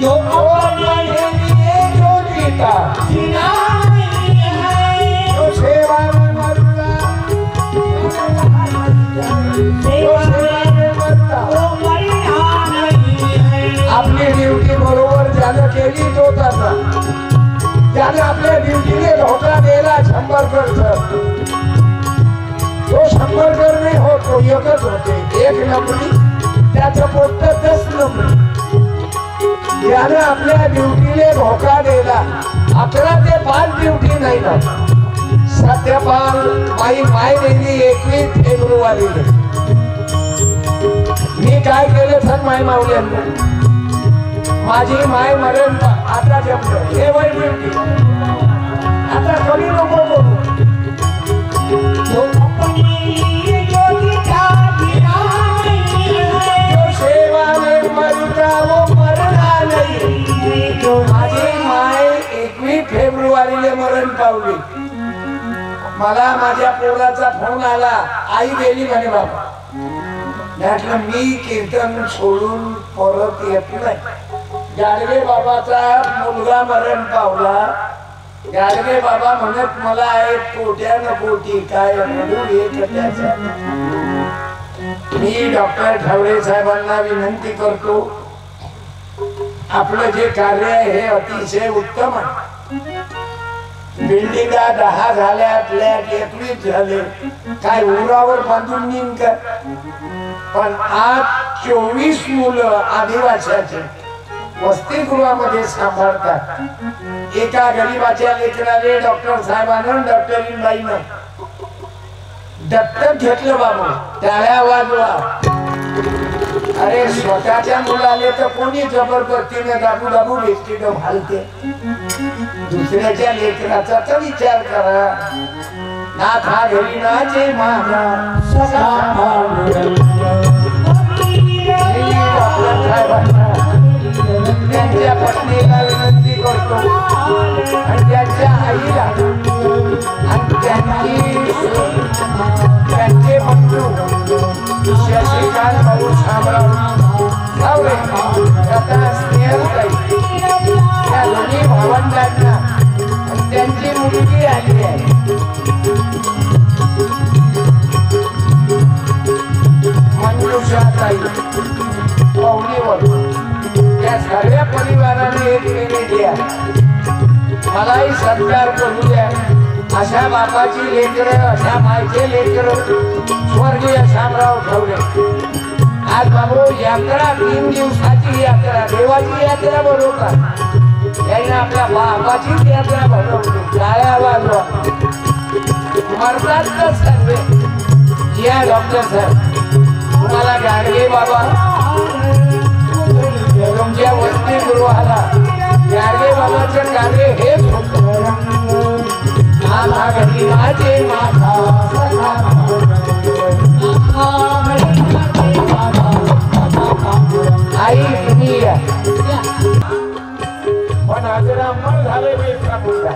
जो अपने लिए जो जीता जीना नहीं है, जो सेवा में मरता आपली ड्युटी बरोबर ज्यानं केली तो त्याचा, ज्यानं आपल्या ड्युटीने धोका दिला 100 करतं, तो 100 करणे होतो एकच होते, एक नंबरी त्याचं पोट 10 नंबरी. ज्यानं आपल्या ड्युटीने धोका दिला 11 ते 5 ड्युटी नाही ना. सत्यपाल माय गेली 21 फेब्रुवारीला. मी काय केलं सर माय माऊल्यांना, माझी माय मरण आता जमलं हे वय ड्युटी आता कमी नको बोलू. जो सेवा में मरता वो मरना नहीं. माझी माय 21 फेब्रुवारीला मरण पावली. मला माझ्या पोराचा फोन आला, आई गेली म्हणे बाबा. म्हटलं मी कीर्तन सोडून परत येत नाही. गाडगे बाबाचा मुलगा मरण पावला. गाडगे बाबा म्हणत मला एक कोट्यानं कोटी काय म्हणून एक त्याचा. मी डॉक्टर ठावरे साहेबांना विनंती करतो, आपलं जे कार्य आहे हे अतिशय उत्तम आहे. बिल्डिंगा 10 झाल्या, फ्लॅट 21 झाले, काय उरावर बांधून नेईन का? पण आज 24 मुलं आदिवासीचे वसतिगृहामध्ये सांभाळतात. एका गरीबाच्या लेकराले डॉक्टर साहेबांना डॉक्टर इंबाईनं दत्तक घेतलं. बाबू टाळ्या वाजवा. अरे स्वतःच्या मुलाले तर कोणी जबरदस्तीने दाबू दाबू बेस्टीनं घालते, दुसऱ्याच्या लेकराचा तर विचार करा. नाथ हा घरी नाचे माझा त्यांच्या पत्नीला विनंती करतो आणि त्यांच्या आईला आणि त्यांचे बंधू शशिकांत भाऊ शामराव सावरे तथा स्नेहलताई या दोन्ही भावंडांना त्यांची मुलगी आली आहे. मंजुषाताई पाहुणीवर या सर्व परिवाराने एक मिनिट द्या, मलाही सत्कार करू द्या. अशा बापाची लेकरं, अशा मायचे लेकरं स्वर्गीय शामराव ठेवले. आज बाबू यात्रा 3 दिवसाची यात्रा, देवाची यात्रा बरोबर त्यांनी आपल्या बापाचीच यात्रा भरवली. टाळ्या वाजवा. मरतात तर सर्व. या डॉक्टर साहेब तुम्हाला गाडगे बाबा तुमच्या वसतिगृहाला गाडगे बाबाचं कार्य हेच होतं. आई तुम्ही या. पण अजरामर झाले वेळचा मुलगा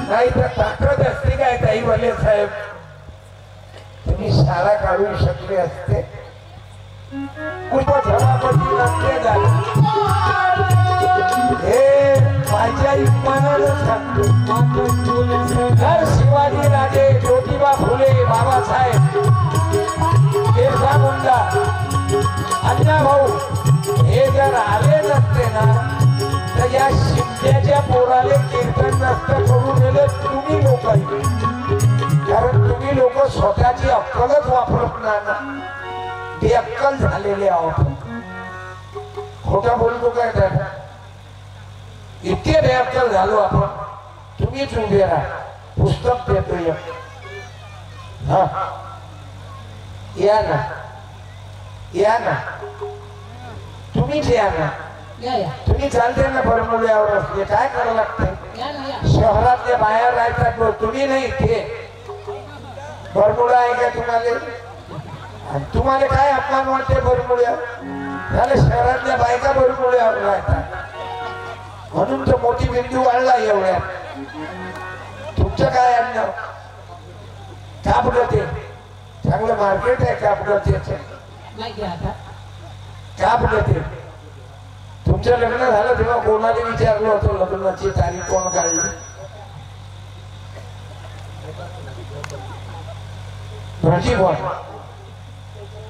नाही तर ताकद असते काय ताई वले साहेब, तुम्ही शाळा काढू शकले असते. उपसभापती नसते झाले हे माझ्या इमानानं सांगतो. तर शिवाजी राजे, ज्योतिबा फुले, बाबासाहेब, बिरसा मुंडा, अण्णा भाऊ हे जर आले नसते ना तर या शिमट्याच्या पोराले कीर्तन नसतं करून दिलं तुम्ही लोकांनी. कारण तुम्ही लोक स्वतःची अक्कलच वापरत नाही ना. बेअक्कल झालेले आहोत. खोटा बोलतो काय त्याला? इतके बेअक्कल झालो आपण. तुम्हीच उभे राहा. पुस्तक देतो हा, या ना, या ना, तुम्हीच या ना. तुम्ही चालते ना बरमुड्यावर असले, काय करावं लागते? शहरातल्या बाहेर राहतात तुम्ही नाही. ते बरमुडा आहे का तुम्हाला? तुम्हाला काय अपमान वाटते बरमुड्यावर? झाले शहरातल्या बायका बरमुड्यावर राहतात म्हणून तो मोठी बिंदू वाढला एवढ्या. तुमचं काय अन्न? कापड ते चांगलं मार्केट आहे कापड त्याचं. कापड ते तुमचं लग्न झालं तेव्हा कोणाला विचारलं होतं लग्नाची तारीख कोण काढली? तुमची कोण?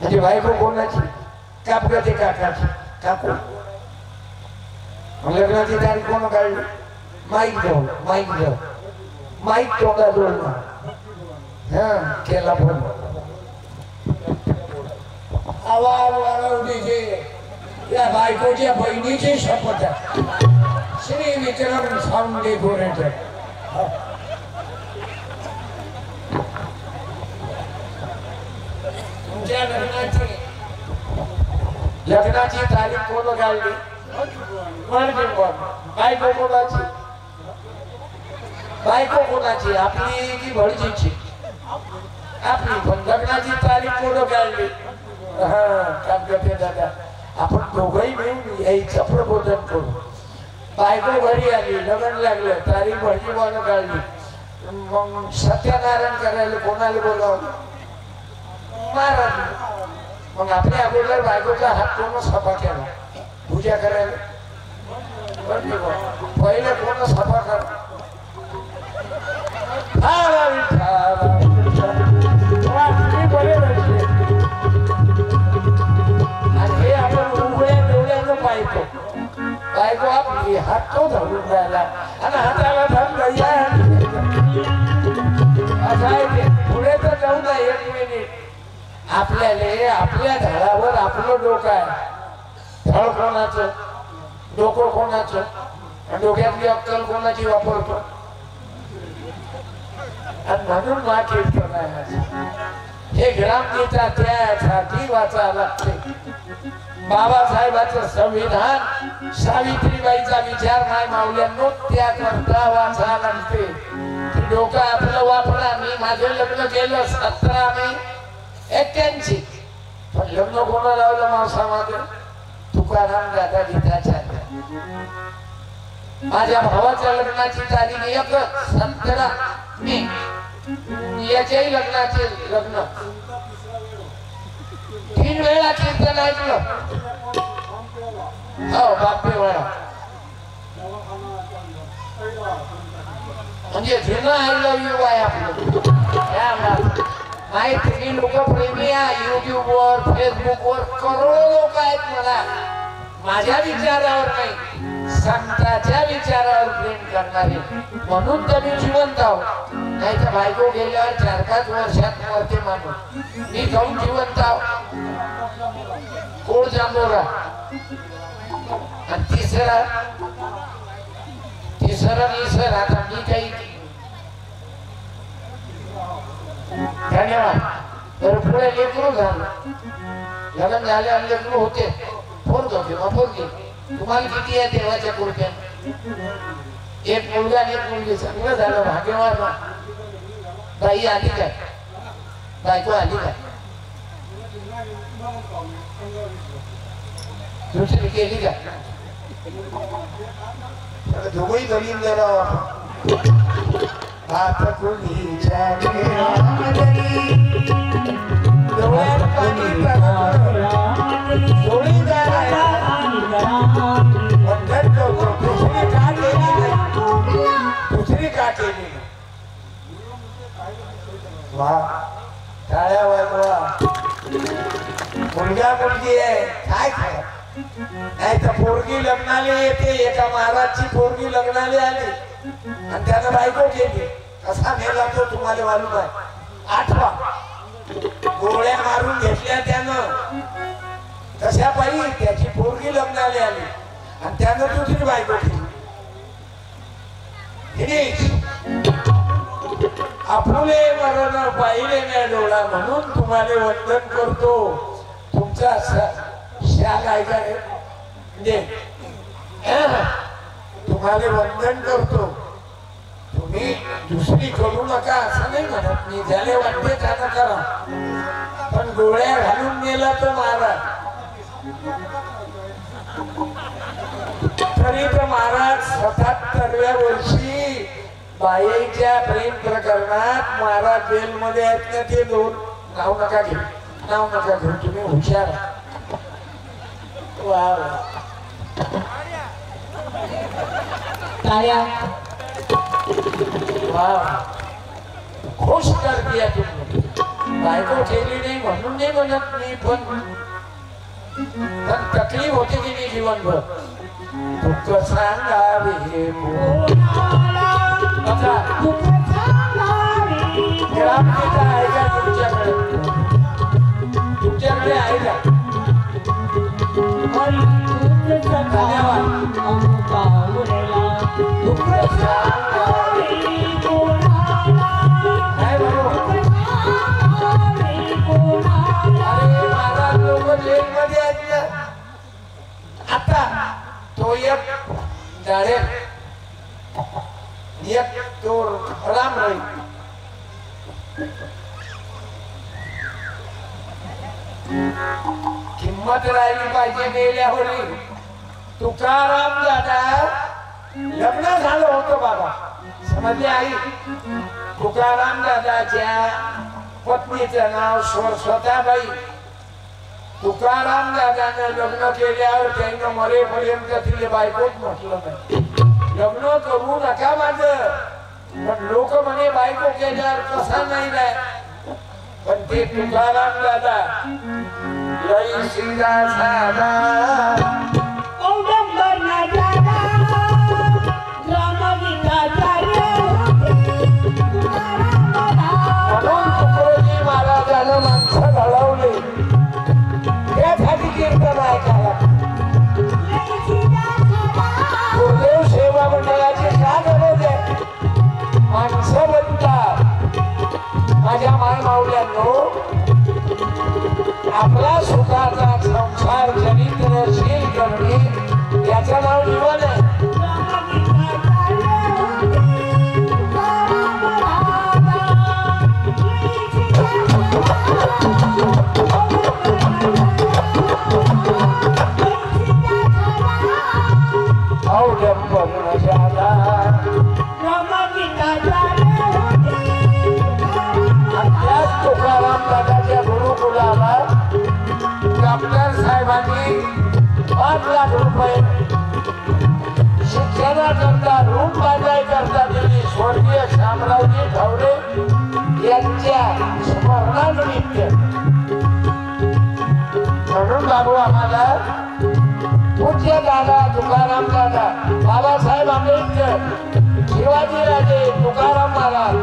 म्हणजे बायको कोणाची? कापकाची काकाची काकू. लग्नाची तारीख कोण काढली? माईक जाऊ माईक तोंडा जोडला. हा केला फोन. आवाज वाढवली या बायकोच्या बहिणीची शपथ आहे. श्री विक्रम साऊंड डेकोरेटर. तुमच्या लग्नाची तारीख कोण काढली? बायको कोणाची? बायको कोणाची? आपली की भटजीची? आपली. पण लग्नाची तारीख कोण काढली? हा काम करते दादा. आपण दोघंही मिळून यायचं प्रबोधन करू. बायको घरी आली, लग्न लागलं, तारीख भटजी कोण काढली? मग सत्यनारायण करायला कोणाला बोलावलं? महाराज. मग आपल्या अगोदर बायकोचा हात कोण सफा केला पूजा करायला? पहिले कोण सफा कर? आणि हे आपण उघड्या डोळ्यानं पाहतो. बायको आपली हात तो धरून राहिला आणि हाताला धरलं या पुढे तर जाऊ ना. 1 मिनिट. आपल्याला आपल्या धडावर आपलं डोकं आहे. धड कोणाचं? डोकं कोणाचं? डोक्यातली अक्कल कोणाची वापरतो? आणि म्हणून ना कीर्तन आहे. हे ग्रामगीता त्यासाठी वाचायला लागते. बाबासाहेबांचं संविधान सावित्रीबाईचा विचार नाही मावल्यांनो त्याकरता वाचायला लागते. डोकं आपलं वापरा. मी माझं लग्न केलं 17 मे 81. पण लग्न कोणा लावलं मावसामध्ये? तुकाराम दादा गीताचार्य. माझ्या भावाच्या लग्नाची तारीख 17 मे. याच्याही लग्नाचे लग्न 3 वेळा कीर्तन ऐकलं. हो बापेवाडा. म्हणजे जुनं आय लव्ह यू आहे आपलं. माहिती लोक प्रेमी आहे. युट्यूबवर फेसबुकवर करोडो लोक आहेत. मला माझ्या विचारावर नाही संतांच्या विचारावर प्रेम करणारे. म्हणून तर मी जिवंत आहो. नाही तर बायको गेल्यावर 4-5 वर्षात मरते माणूस. मी जाऊन जिवंत आहो. कोण जांभोरा. आणि तिसरा निसर. आता मी काही धन्यवाद. तर पुढे लेकरू झालं. लग्न झाले आणि लेकरू होते. पोरग किंवा पोरगी. तुम्हाला किती आहे देवाच्या कृपेने? 1 मुलगा आणि 1 मुलगी. चांगलं झालं. भाग्यवान. बाई आली काय? बायको आली काय? दुसरी केली का? दोघंही जमीन जरा हात कुणीच्या डोळ्यात पाणी डोळी जाणार. दुसरी का केली? वा टाळ्या वाजवा. मुलगा मुलगी आहे काय खरं? नाही तर पोरगी लग्नाला येते. एका महाराजची पोरगी लग्नाला आली आणि त्यानं बायको केली. कसा मेला तो तुम्हाला मालूम आहे? 8वा. गोळ्या मारून घेतल्या त्यानं. तशा पायी त्याची पोरगी लग्नाला आली आणि त्यानं दुसरी बायको केली. आपुले मरण पाहिले नाही डोळा. म्हणून तुम्हाला वंदन करतो. तुमचा शाल आहे का रे? म्हणजे तुम्हाला वंदन करतो. तुम्ही दुसरी करू नका असं नाही म्हणत मी. ज्याला वाटते त्यानं करा. पण गोळ्या घालून गेला तो महाराज. तरी तर महाराज 77व्या वर्षी बाईच्या प्रेम प्रकरणात महाराज जेल मध्ये आहेत ना. ते 2 नाव नका घेऊ. नाव नका घेऊ. तुम्ही हुशार. वा टाळ्या वाह खुश कर दिया तुमने बायको केली नाही म्हणून नाही म्हणत मी पण तकलीफ होते की नाही जीवनभर दुःख सांगावे बघा ग्रामगीता आहे का तुमच्याकडे तुमच्याकडे आहे का धन्यवाद दुःख सांगावे काय बरोबर अरे माझा लोक जेल मध्ये आहेत ना आता तो एक जाळे एक तो राम राहील किंमत राहिली पाहिजे मेल्यावर तुकाराम दादा लग्न झालं होतं बाबा समजले आई तुकाराम दादाच्या पत्नीचं नाव स्वतःबाई तुकाराम दादानं लग्न केल्यावर त्यांना मरेपर्यंत तिने बायकोच म्हटलं नाही लग्न करू नका माझं पण लोक म्हणे बायको केल्यावर कसा नाही राय पण ते तुकाराम दादा लई सीधा साधा म्हणून तुकडोजी महाराजानं माणसं घडवले त्यासाठी कीर्तन ऐकायला गुरुदेव सेवा मंडळाची का गरज आहे माणसं बनतात माझ्या माय माऊल्यांनो आपला सुखाचा संसार चरित्रशील करणे याचं नाव जीवन आहे तुकाराम दादाच्या गुरुकुलाला डॉक्टर साहेबांनी 5 लाख रुपये शिक्षणाकरता रूम बांधाय करता दिली स्वर्गीय शामरावजी ढवळे यांच्या स्मरणानिमित्त म्हणून बाबू आम्हाला पूज्य दादा तुकाराम दादा बाबासाहेब आंबेडकर शिवाजीराजे तुकाराम महाराज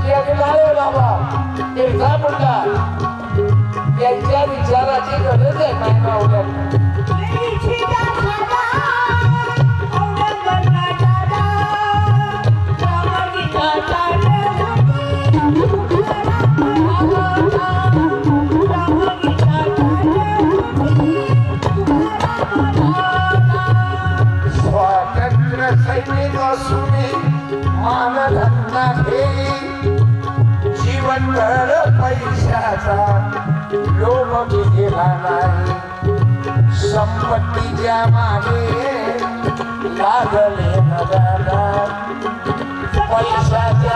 जगनाळे बाबा बिरसा मुंडा यांच्या विचाराची गरज आहे मायमा उद्या स्वातंत्र्य सैनिक असून मानधंदा हे जीवनभर पैशाचा लोभ केला नाही संपत्तीच्या मागे लागले न दादा पैशाच्या